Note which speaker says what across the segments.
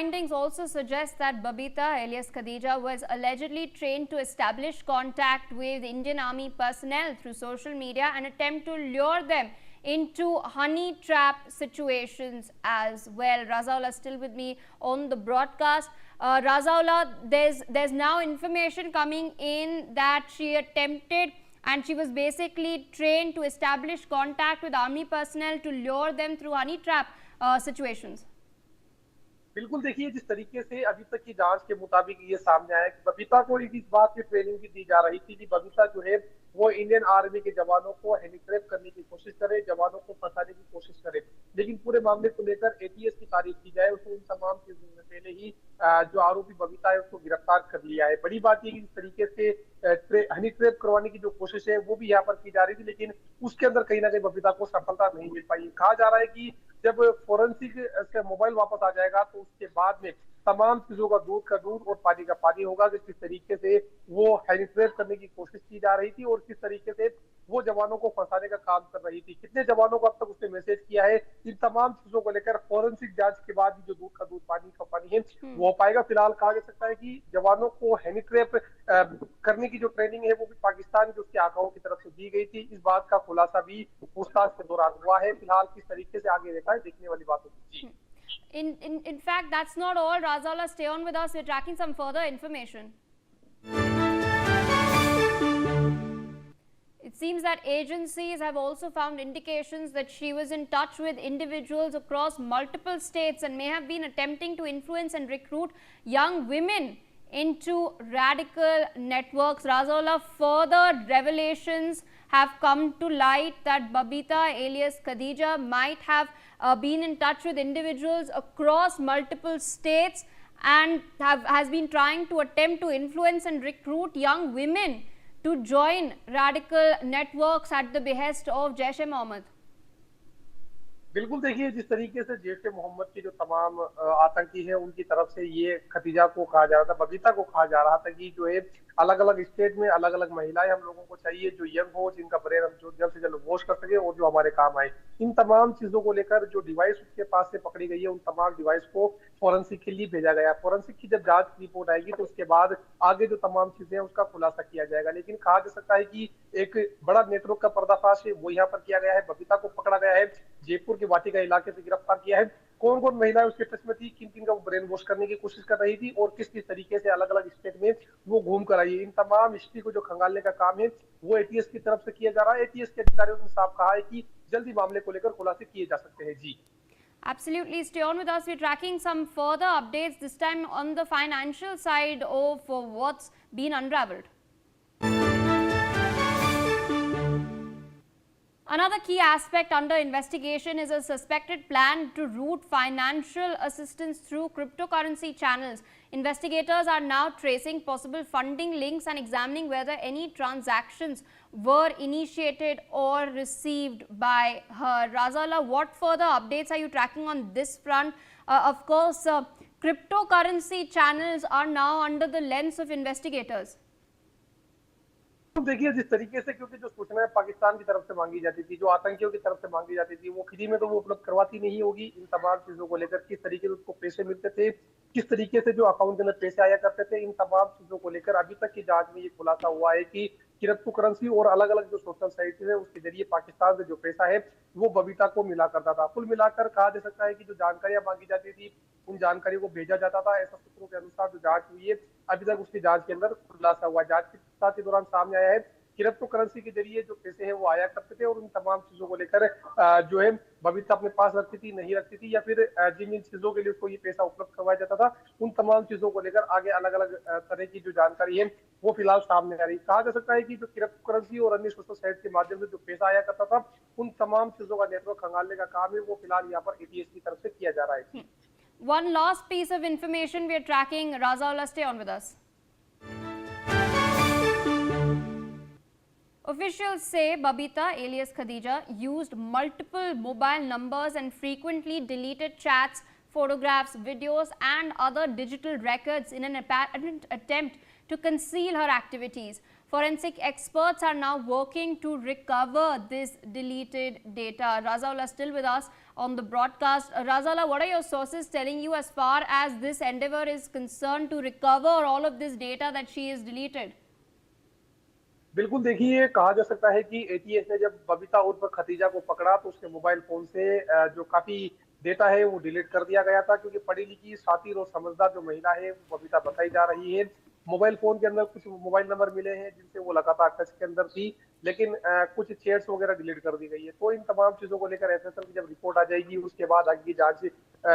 Speaker 1: findings also suggest that Babita alias Khadija was allegedly trained to establish contact with Indian Army personnel through social media and attempt to lure them into honey trap situations as well. Razaullah still with me on the broadcast. Razaullah, there's now information coming in that she attempted and she was basically trained to establish contact with army personnel to lure them through honey trap situations.
Speaker 2: बिल्कुल, देखिए जिस तरीके से अभी तक की जांच के मुताबिक ये सामने आया कि बबीता को इस बात की ट्रेनिंग भी दी जा रही थी कि बबीता जो है वो इंडियन आर्मी के जवानों को हैंडीट्रैप करने की कोशिश करे, जवानों को फंसाने की कोशिश करे। लेकिन पूरे मामले को लेकर एटीएस की तारीफ की जाए, उसने इन तमाम चीजों में पहले ही जो आरोपी बबीता है उसको गिरफ्तार कर लिया है। बड़ी बात यह कि जिस तरीके से हनी ट्रैप करवाने की जो कोशिश है वो भी यहाँ पर की जा रही थी, लेकिन उसके अंदर कहीं ना कहीं बबीता को सफलता नहीं मिल पाई। कहा जा रहा है कि जब फोरेंसिक से मोबाइल वापस आ जाएगा तो उसके बाद में तमाम चीजों का दूध का दूध और पानी का पानी होगा कि किस तरीके से वो हैंडीट्रैप करने की कोशिश की जा रही थी और किस तरीके से वो जवानों को फंसाने का काम कर रही थी। कितने जवानों को अब तक उसने मैसेज किया है, इन तमाम चीजों को लेकर फोरेंसिक जांच के बाद जो दूध का दूध पानी का पानी है वो हो पाएगा। फिलहाल कहा जा सकता है कि जवानों को हैंडीट्रैप करने की जो ट्रेनिंग है वो भी पाकिस्तान के उसके आकाओं की तरफ से दी गई थी। इस बात का खुलासा भी पूछताछ के दौरान हुआ है। फिलहाल किस तरीके से आगे रहता है देखने वाली बात होगी।
Speaker 1: In fact, that's not all. Razaullah, stay on with us. We're tracking some further information. It seems that agencies have also found indications that she was in touch with individuals across multiple states and may have been attempting to influence and recruit young women into radical networks. Razaullah, further revelations have come to light that Babita alias Khadija might have been in touch with individuals across multiple states and has been trying to attempt to influence and recruit young women to join radical networks at the behest of Jaish-e-Mohammed.
Speaker 2: बिल्कुल, देखिए जिस तरीके से जैश ए मोहम्मद के जो तमाम आतंकी हैं उनकी तरफ से ये खदीजा को कहा जा रहा था, बबीता को कहा जा रहा था कि जो है अलग अलग स्टेट में अलग अलग महिलाएं हम लोगों को चाहिए जो यंग हो, जिनका ब्रेन हम जो जल्द से जल्द वॉश कर सके और जो हमारे काम आए। इन तमाम चीजों को लेकर जो डिवाइस उसके पास से पकड़ी गई है उन तमाम डिवाइस को फोरेंसिक के लिए भेजा गया। फोरेंसिक की जब जांच रिपोर्ट आएगी तो उसके बाद आगे जो तमाम चीजें हैं उसका खुलासा किया जाएगा। लेकिन कहा जा सकता है कि एक बड़ा नेटवर्क का पर्दाफाश है वो यहाँ पर किया गया है। बबीता को पकड़ा गया है, जयपुर के वाटिका इलाके से गिरफ्तार किया है। कौन कौन महिलाएं उसके टच में थी, किन किन का वो ब्रेन वॉश करने की कोशिश कर रही थी और किस किस तरीके से अलग अलग स्टेट में वो घूम कर आई है, इन तमाम हिस्ट्री को जो खंगालने का काम है वो एटीएस की तरफ से किया जा रहा है। एटीएस के अधिकारियों ने साफ कहा है कि जल्दी मामले को लेकर खुलासे किए जा सकते हैं। जी,
Speaker 1: Absolutely. Stay on with us. We're tracking some further updates, this time on the financial side of what's been unraveled. Another key aspect under investigation is a suspected plan to route financial assistance through cryptocurrency channels. Investigators are now tracing possible funding links and examining whether any transactions were initiated or received by her. Razaullah, what further updates are you tracking on this front? Of course, cryptocurrency channels are now under the lens of investigators.
Speaker 2: देखिए जिस तरीके से, क्योंकि जो सूचनाएं पाकिस्तान की तरफ से मांगी जाती थी, जो आतंकियों की तरफ से मांगी जाती थी, वो फ्री में तो वो उपलब्ध करवाती नहीं होगी। इन तमाम चीजों को लेकर किस तरीके से उसको पैसे मिलते थे, किस तरीके से जो अकाउंट के अंदर पैसे आया करते थे, इन तमाम चीजों को लेकर अभी तक की जांच में ये खुलासा हुआ है कि क्रिप्टो करेंसी और अलग अलग जो सोशल साइट है उसके जरिए पाकिस्तान से जो पैसा है वो बबीता को मिला करता था। कुल मिलाकर कहा जा सकता है कि जो जानकारियां मांगी जाती थी उन जानकारियों को भेजा जाता था। ऐसा सूत्रों के अनुसार जो जांच हुई है अभी तक उसकी जांच के अंदर खुलासा हुआ। जांच के दौरान सामने आया है क्रिप्टो करेंसी के जरिए जो पैसे हैं वो आया करते थे और उन तमाम चीजों को लेकर जो है बबीता अपने पास रखती थी, नहीं रखती थी, या फिर जिन जिन चीजों के लिए उसको ये पैसा उपलब्ध करवाया जाता था उन तमाम चीजों को लेकर आगे अलग अलग तरह की जो जानकारी है वो फिलहाल सामने आ रही। कहा जा सकता है कि जो क्रिप्टो करेंसी और अन्य सोशल साइट के माध्यम से जो पैसा आया करता था उन तमाम चीजों का नेटवर्क खंगालने का काम है वो फिलहाल यहाँ पर एटीएस की तरफ से किया जा रहा है।
Speaker 1: One last piece of information we are tracking. Razaullah, stay on with us. Officials say Babita alias Khadija used multiple mobile numbers and frequently deleted chats, photographs, videos and other digital records in an apparent attempt to conceal her activities. Forensic experts are now working to recover this deleted data. Razaullah still with us on the broadcast. Razaullah, what are your sources telling you as far as this endeavor is concerned to recover all of this data that she has deleted?
Speaker 2: बिल्कुल, देखिए कहा जा सकता है कि ATS ने जब बबीता उर्फ खतीजा को पकड़ा तो उसके मोबाइल फोन से जो काफी डेटा है वो डिलीट कर दिया गया था, क्योंकि पढ़ी लिखी, शातिर और समझदार जो महिला है वो बबीता बताई जा रही है। मोबाइल फोन के अंदर कुछ मोबाइल नंबर मिले हैं जिनसे वो लगातार टच के अंदर थी, लेकिन कुछ चैट्स वगैरह डिलीट कर दी गई है। तो इन तमाम चीजों को लेकर एफएसएल की जब रिपोर्ट आ जाएगी उसके बाद आगे की जांच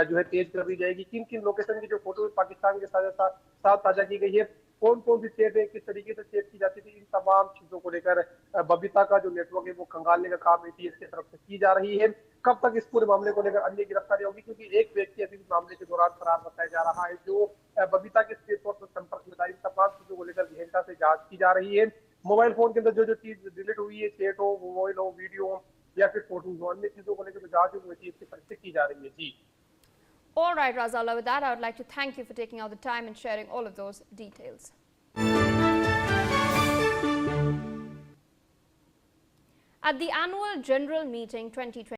Speaker 2: जो है तेज कर दी जाएगी। किन किन लोकेशन की जो फोटो पाकिस्तान के साथ साझा की गई है, कौन कौन सी चेट है, किस तरीके से चेट की जाती थी, इन तमाम चीजों को लेकर बबीता का जो नेटवर्क है वो खंगालने का काम एटीएस की तरफ से की जा रही है। कब तक इस पूरे मामले को लेकर अन्य गिरफ्तारी होगी, क्योंकि एक व्यक्ति अभी मामले के दौरान फरार बताया जा रहा है जो बबीता के संपर्क में था। इन तमाम चीजों को लेकर गहनता से जांच की जा रही है। मोबाइल फोन के अंदर जो जो चीज डिलीट हुई है, चेट हो, मोबाइल हो, वीडियो हो या फिर फोटोज हो, अन्य चीजों को लेकर जो जांच है वो एटीएस की तरफ से की जा रही है। जी,
Speaker 1: All right, Razaullah, with that I would like to thank you for taking out the time and sharing all of those details. At the annual general meeting 2020